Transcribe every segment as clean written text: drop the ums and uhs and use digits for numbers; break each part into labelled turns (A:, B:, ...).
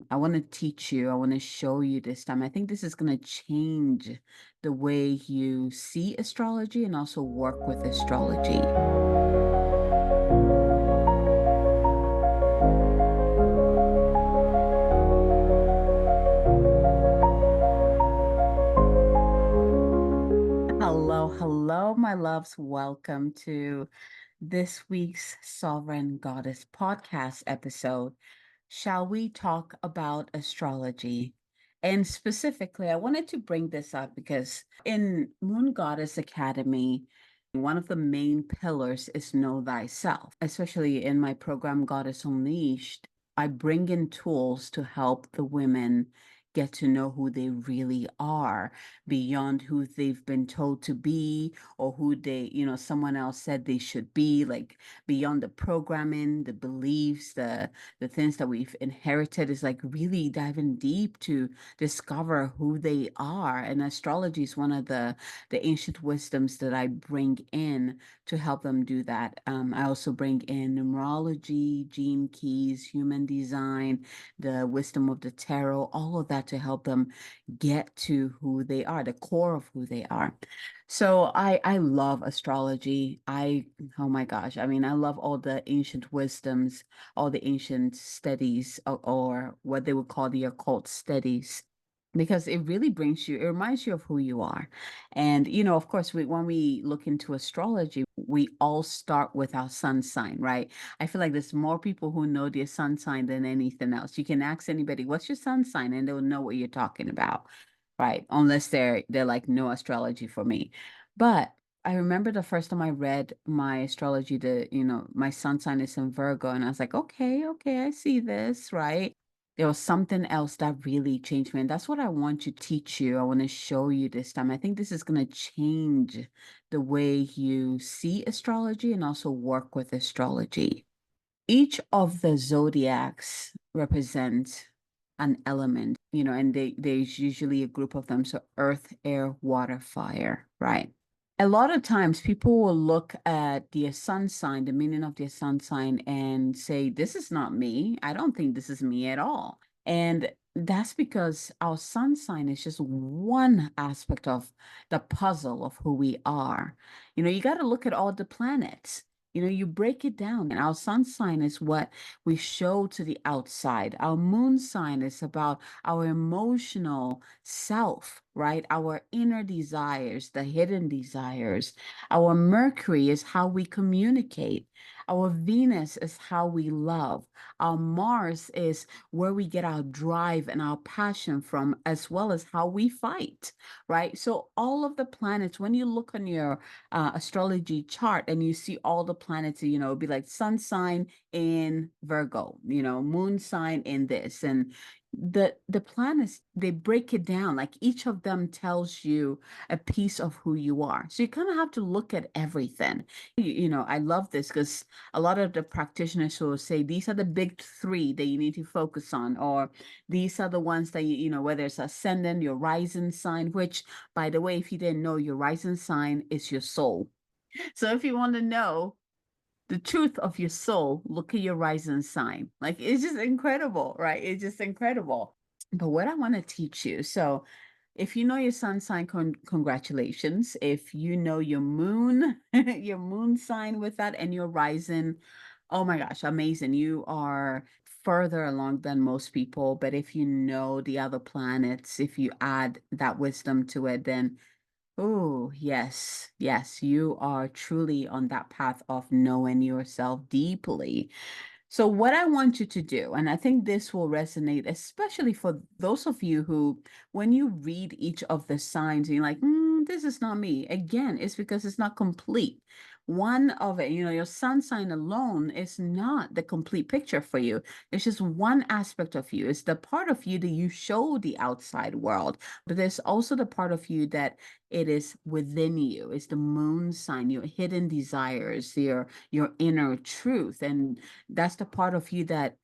A: I want to teach you, I want to show you this time. I think this is going to change the way you see astrology and also work with astrology. Hello, hello, my loves. Welcome to this week's Sovereign Goddess podcast episode. Shall we talk about astrology? And specifically, I wanted to bring this up because in Moon Goddess Academy, one of the main pillars is know thyself. Especially in my program, Goddess Unleashed, I bring in tools to help the women get to know who they really are beyond who they've been told to be or who someone else said they should be, like beyond the programming, the beliefs, the things that we've inherited, is like really diving deep to discover who they are. And astrology is one of the ancient wisdoms that I bring in to help them do that. I also bring in numerology, gene keys, human design, the wisdom of the tarot, all of that to help them get to who they are, the core of who they are. So I love astrology. Oh my gosh, I mean, I love all the ancient wisdoms, all the ancient studies, or what they would call the occult studies, because it really it reminds you of who you are. And, of course, when we look into astrology, we all start with our sun sign, right? I feel like there's more people who know their sun sign than anything else. You can ask anybody, what's your sun sign? And they'll know what you're talking about, right? Unless they're like, no astrology for me. But I remember the first time I read my astrology, my sun sign is in Virgo, and I was like, okay, I see this, right? There was something else that really changed me. And that's what I want to teach you. I want to show you this time. I think this is going to change the way you see astrology and also work with astrology. Each of the zodiacs represent an element, and there's usually a group of them. So earth, air, water, fire, right? A lot of times people will look at their sun sign, the meaning of their sun sign, and say, this is not me. I don't think this is me at all. And that's because our sun sign is just one aspect of the puzzle of who we are. You got to look at all the planets. You break it down. And our sun sign is what we show to the outside. Our moon sign is about our emotional self, right? Our inner desires, the hidden desires. Our Mercury is how we communicate. Our Venus is how we love. Our Mars is where we get our drive and our passion from, as well as how we fight, right? So, all of the planets, when you look on your astrology chart and you see all the planets, it'd be like sun sign in Virgo, moon sign in this. And the planets, they break it down, like each of them tells you a piece of who you are. So you kind of have to look at everything. I love this because a lot of the practitioners will say these are the big three that you need to focus on, or these are the ones that whether it's ascendant, your rising sign, which, by the way, if you didn't know, your rising sign is your soul. So if you want to know the truth of your soul, look at your rising sign. Like, it's just incredible, right? It's just incredible. But what I want to teach you, so if you know your sun sign, congratulations. If you know your moon, your moon sign with that, and your rising, oh my gosh, amazing. You are further along than most people. But if you know the other planets, if you add that wisdom to it, then oh, yes, yes, you are truly on that path of knowing yourself deeply. So, what I want you to do, and I think this will resonate, especially for those of you who, when you read each of the signs, and you're like, this is not me. Again, it's because it's not complete. One of it, your sun sign alone is not the complete picture for you. It's just one aspect of you. It's the part of you that you show the outside world, but there's also the part of you that it is within you. It's the moon sign, your hidden desires, your inner truth, and that's the part of you that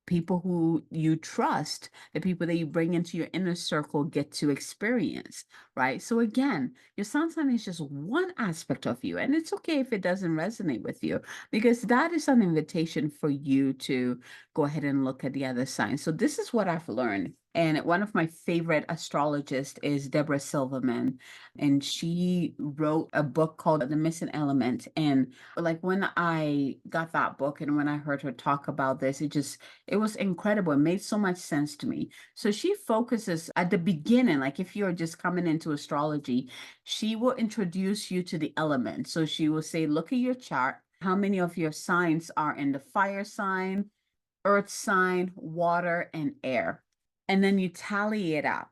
A: people who you trust, the people that you bring into your inner circle get to experience, right? So again, your sun sign is just one aspect of you, and it's okay if it doesn't resonate with you, because that is an invitation for you to go ahead and look at the other signs. So this is what I've learned. And one of my favorite astrologists is Deborah Silverman, and she wrote a book called The Missing Element. And like when I got that book and when I heard her talk about this, it was incredible. It made so much sense to me. So she focuses at the beginning, like if you're just coming into astrology, she will introduce you to the elements. So she will say, look at your chart. How many of your signs are in the fire sign, earth sign, water, and air? And then you tally it up.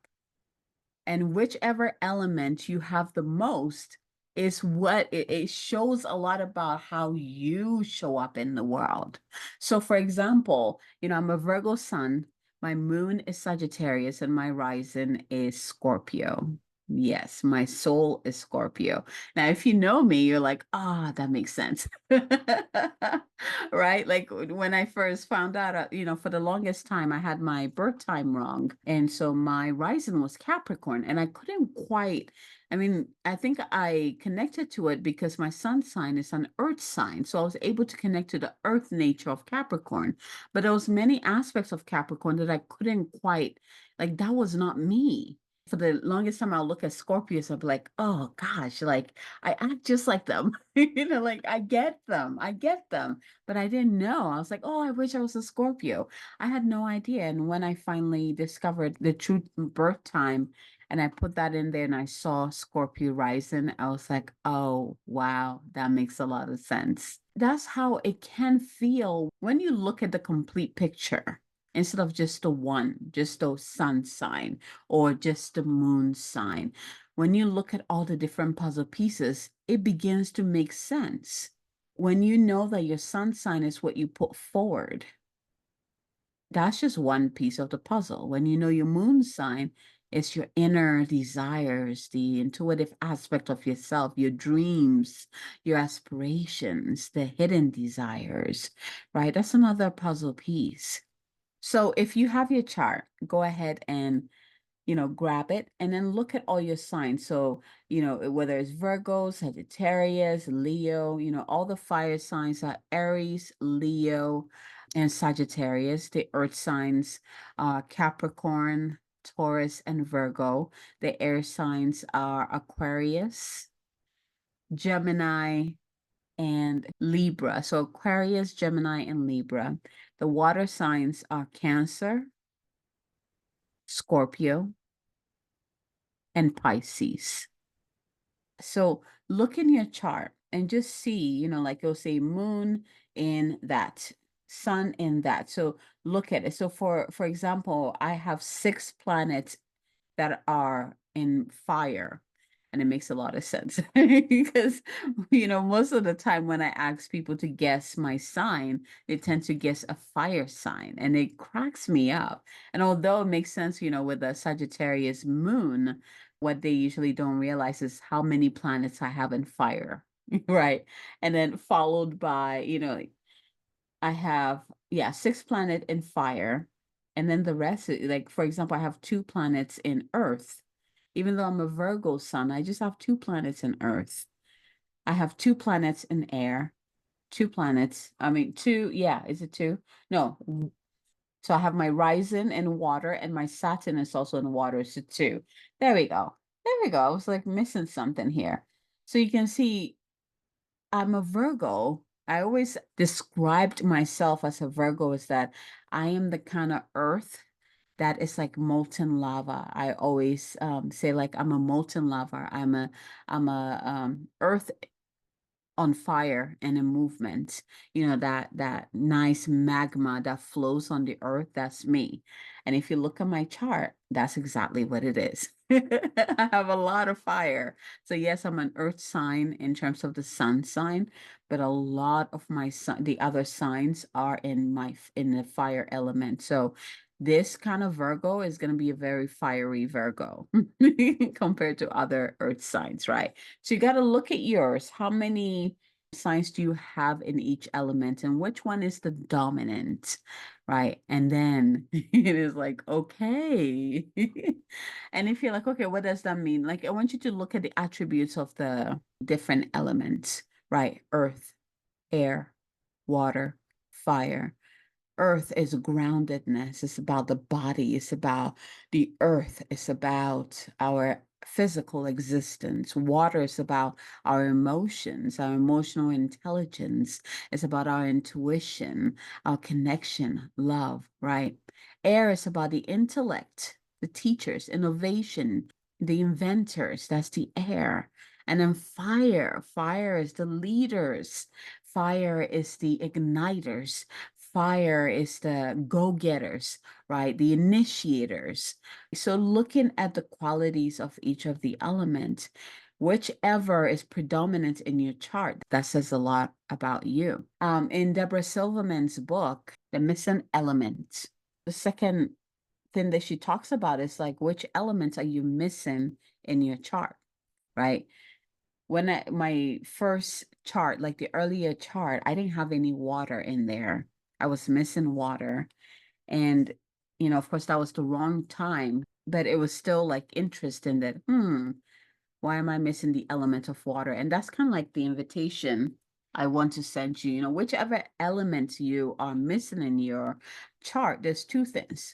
A: And whichever element you have the most is what it shows a lot about how you show up in the world. So, for example, I'm a Virgo sun, my moon is Sagittarius, and my rising is Scorpio. Yes, my soul is Scorpio. Now, if you know me, you're like, that makes sense. Right? Like when I first found out, for the longest time, I had my birth time wrong. And so my rising was Capricorn, and I couldn't quite, I think I connected to it because my sun sign is an earth sign. So I was able to connect to the earth nature of Capricorn. But there was many aspects of Capricorn that I couldn't quite, like, that was not me. For the longest time, I'll look at Scorpios, I'll be like, oh gosh, like I act just like them. Like I get them. I get them. But I didn't know. I was like, oh, I wish I was a Scorpio. I had no idea. And when I finally discovered the true birth time and I put that in there and I saw Scorpio rising, I was like, oh, wow, that makes a lot of sense. That's how it can feel when you look at the complete picture instead of just the one, just the sun sign or just the moon sign. When you look at all the different puzzle pieces, it begins to make sense. When you know that your sun sign is what you put forward, that's just one piece of the puzzle. When you know your moon sign is your inner desires, the intuitive aspect of yourself, your dreams, your aspirations, the hidden desires, right? That's another puzzle piece. So if you have your chart, go ahead and grab it and then look at all your signs. So, whether it's Virgo, Sagittarius, Leo, all the fire signs are Aries, Leo, and Sagittarius. The earth signs are Capricorn, Taurus, and Virgo. The air signs are Aquarius, Gemini, and Libra. So Aquarius, Gemini, and Libra. The water signs are Cancer, Scorpio, and Pisces. So look in your chart and just see, like it'll say moon in that, sun in that. So look at it. So for example, I have 6 planets that are in fire. And it makes a lot of sense because, most of the time when I ask people to guess my sign, they tend to guess a fire sign and it cracks me up. And although it makes sense, with the Sagittarius moon, what they usually don't realize is how many planets I have in fire, right? And then followed by, I have, yeah, 6 planet in fire. And then the rest, like, for example, I have 2 planets in earth. Even though I'm a Virgo sun, I just have 2 planets in earth. I have 2 planets in air, 2 planets. Two, yeah, is it two? No. So I have my rising in water and my Saturn is also in water. So two. There we go. There we go. I was like missing something here. So you can see I'm a Virgo. I always described myself as a Virgo as that I am the kind of earth that is like molten lava. I always say like I'm a molten lava. I'm a earth on fire and in movement, that nice magma that flows on the earth. That's me. And if you look at my chart, that's exactly what it is. I have a lot of fire. So yes, I'm an earth sign in terms of the sun sign, but a lot of the other signs are in the fire element. So this kind of Virgo is going to be a very fiery Virgo compared to other earth signs, right? So you got to look at yours. How many signs do you have in each element and which one is the dominant, right? And then it is like, okay. And if you're like, okay, what does that mean? Like, I want you to look at the attributes of the different elements, right? Earth, air, water, fire. Earth is groundedness. It's about the body. It's about the earth. It's about our physical existence. Water is about our emotions, our emotional intelligence. It's about our intuition, our connection, love, right? Air is about the intellect, the teachers, innovation, the inventors. That's the air. And then fire is the leaders. Fire is the igniters. Fire is the go-getters, right? The initiators. So looking at the qualities of each of the elements, whichever is predominant in your chart, that says a lot about you. In Deborah Silverman's book, The Missing Element, the second thing that she talks about is like, which elements are you missing in your chart, right? My first chart, like the earlier chart, I didn't have any water in there. I was missing water. And, of course, that was the wrong time, but it was still like interesting that, why am I missing the element of water? And that's kind of like the invitation I want to send you. Whichever element you are missing in your chart, there's two things.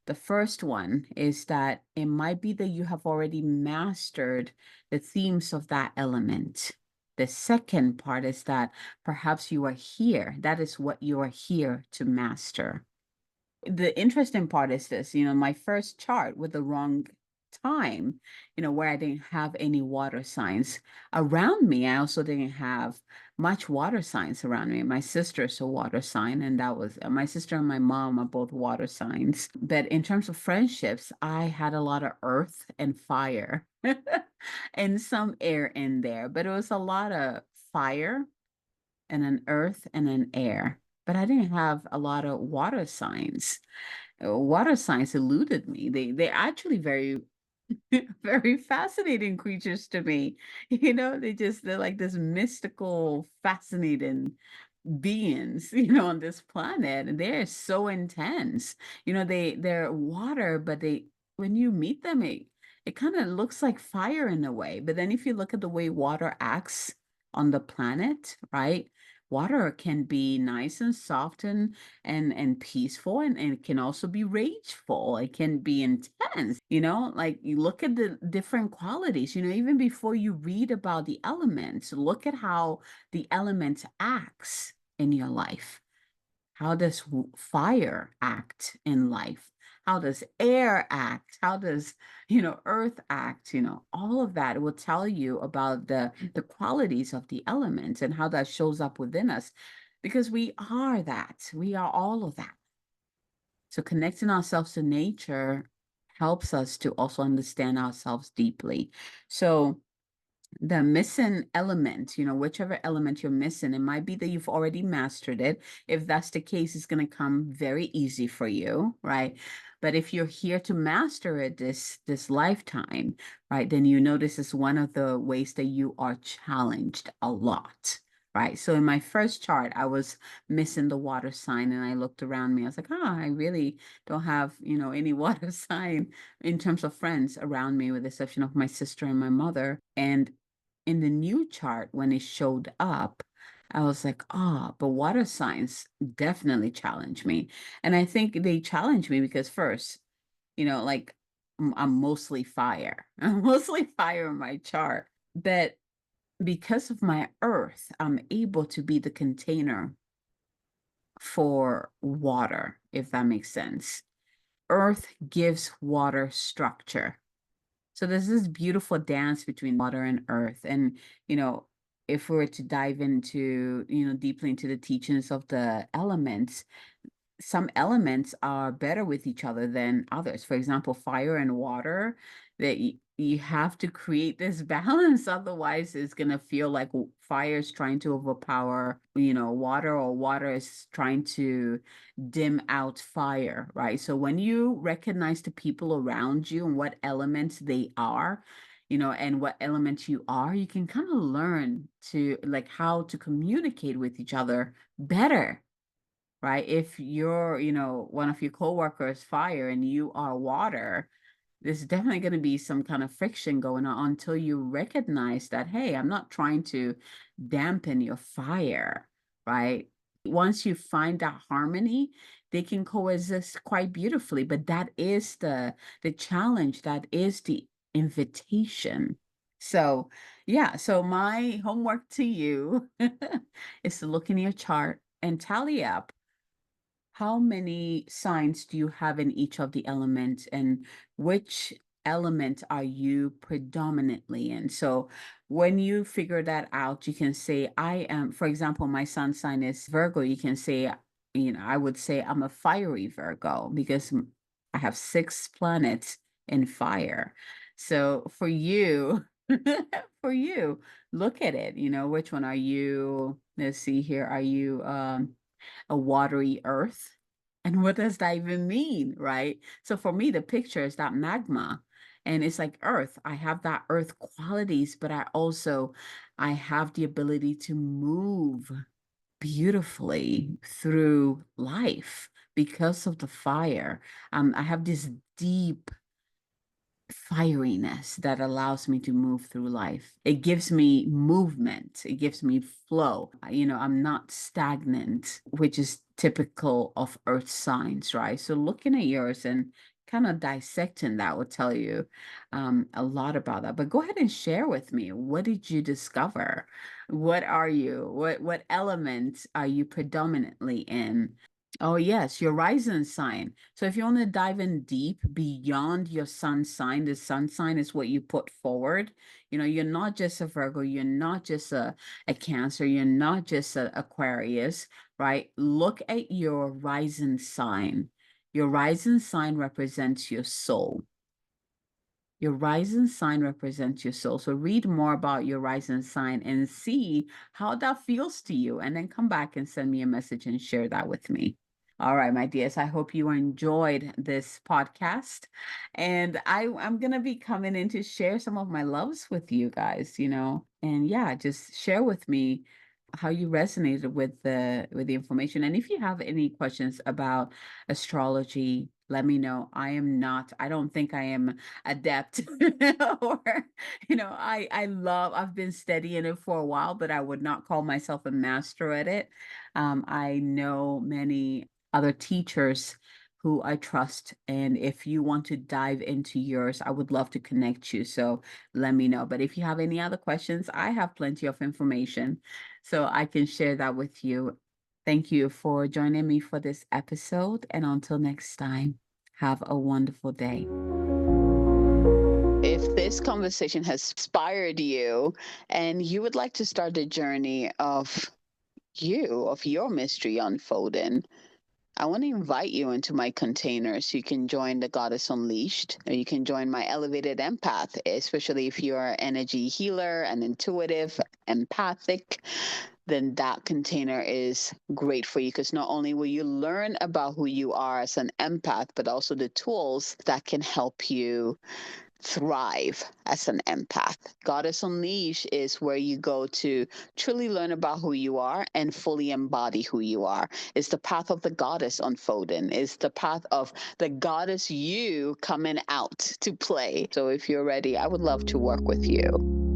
A: The first one is that it might be that you have already mastered the themes of that element. The second part is that perhaps you are here. That is what you are here to master. The interesting part is this, my first chart with the wrong time, where I didn't have any water signs around me. I also didn't have much water signs around me. My sister's a water sign, and that was my sister and my mom are both water signs. But in terms of friendships, I had a lot of earth and fire and some air in there, but it was a lot of fire and an earth and an air. But I didn't have a lot of water signs. Water signs eluded me. They're actually very very fascinating creatures to me. They're like this mystical, fascinating beings, on this planet, and they're so intense. They're water, but when you meet them, it kind of looks like fire in a way. But then if you look at the way water acts on the planet, right? Water can be nice and soft and peaceful, and it can also be rageful. It can be intense, like you look at the different qualities, even before you read about the elements, look at how the element acts in your life. How does fire act in life? How does air act? How does, earth act? All of that will tell you about the qualities of the elements and how that shows up within us, because we are that. We are all of that. So connecting ourselves to nature helps us to also understand ourselves deeply. So the missing element, whichever element you're missing, it might be that you've already mastered it. If that's the case, it's going to come very easy for you, right? But if you're here to master it this lifetime, right, then this is one of the ways that you are challenged a lot. Right. So in my first chart, I was missing the water sign, and I looked around me. I was like, I really don't have, any water sign in terms of friends around me, with the exception of my sister and my mother. And in the new chart, when it showed up, I was like, but water signs definitely challenge me. And I think they challenge me because first, like I'm mostly fire. I'm mostly fire in my chart. But because of my earth, I'm able to be the container for water, if that makes sense. Earth gives water structure. So there's this beautiful dance between water and earth. And, if we were to dive into, deeply into the teachings of the elements, some elements are better with each other than others. For example, fire and water, that you have to create this balance. Otherwise, it's going to feel like fire is trying to overpower, water, or water is trying to dim out fire, right? So when you recognize the people around you and what elements they are, and what element you are, you can kind of learn to like how to communicate with each other better, right? If you're, one of your coworkers fire and you are water, there's definitely going to be some kind of friction going on until you recognize that, hey, I'm not trying to dampen your fire, right? Once you find that harmony, they can coexist quite beautifully. But that is the challenge, that is the invitation. So, yeah, so my homework to you is to look in your chart and tally up how many signs do you have in each of the elements, and which element are you predominantly in? So when you figure that out, you can say, I am, for example, my sun sign is Virgo. You can say, I would say I'm a fiery Virgo because I have 6 planets in fire. So for you, for you, look at it, which one are you? Let's see here. Are you a watery earth? And what does that even mean, right? So for me, the picture is that magma. And it's like earth. I have that earth qualities, but I have the ability to move beautifully through life because of the fire. I have this deep fieriness that allows me to move through life. It gives me movement, it gives me flow. I'm not stagnant, which is typical of earth signs, right? So looking at yours and kind of dissecting that will tell you a lot about that. But go ahead and share with me, what did you discover? What are you? What elements are you predominantly in? Oh, yes, your rising sign. So if you want to dive in deep beyond your sun sign, the sun sign is what you put forward. You're not just a Virgo, you're not just a Cancer, you're not just a Aquarius, right? Look at your rising sign. Your rising sign represents your soul. Your rising sign represents your soul. So read more about your rising sign and see how that feels to you, and then come back and send me a message and share that with me. All right, my dears, I hope you enjoyed this podcast. And I'm going to be coming in to share some of my loves with you guys, and yeah, just share with me how you resonated with the information. And if you have any questions about astrology, let me know. I don't think I am adept or, I've been studying it for a while, but I would not call myself a master at it. I know many other teachers who I trust. And if you want to dive into yours, I would love to connect you. So let me know. But if you have any other questions, I have plenty of information so I can share that with you. Thank you for joining me for this episode. And until next time, have a wonderful day. If this conversation has inspired you and you would like to start the journey of your mystery unfolding, I want to invite you into my container so you can join the Goddess Unleashed, or you can join my Elevated Empath, especially if you're an energy healer, an intuitive, empathic. Then that container is great for you, because not only will you learn about who you are as an empath, but also the tools that can help you thrive as an empath. Goddess Unleash is where you go to truly learn about who you are and fully embody who you are. It's the path of the goddess unfolding. It's the path of the goddess you coming out to play. So if you're ready, I would love to work with you.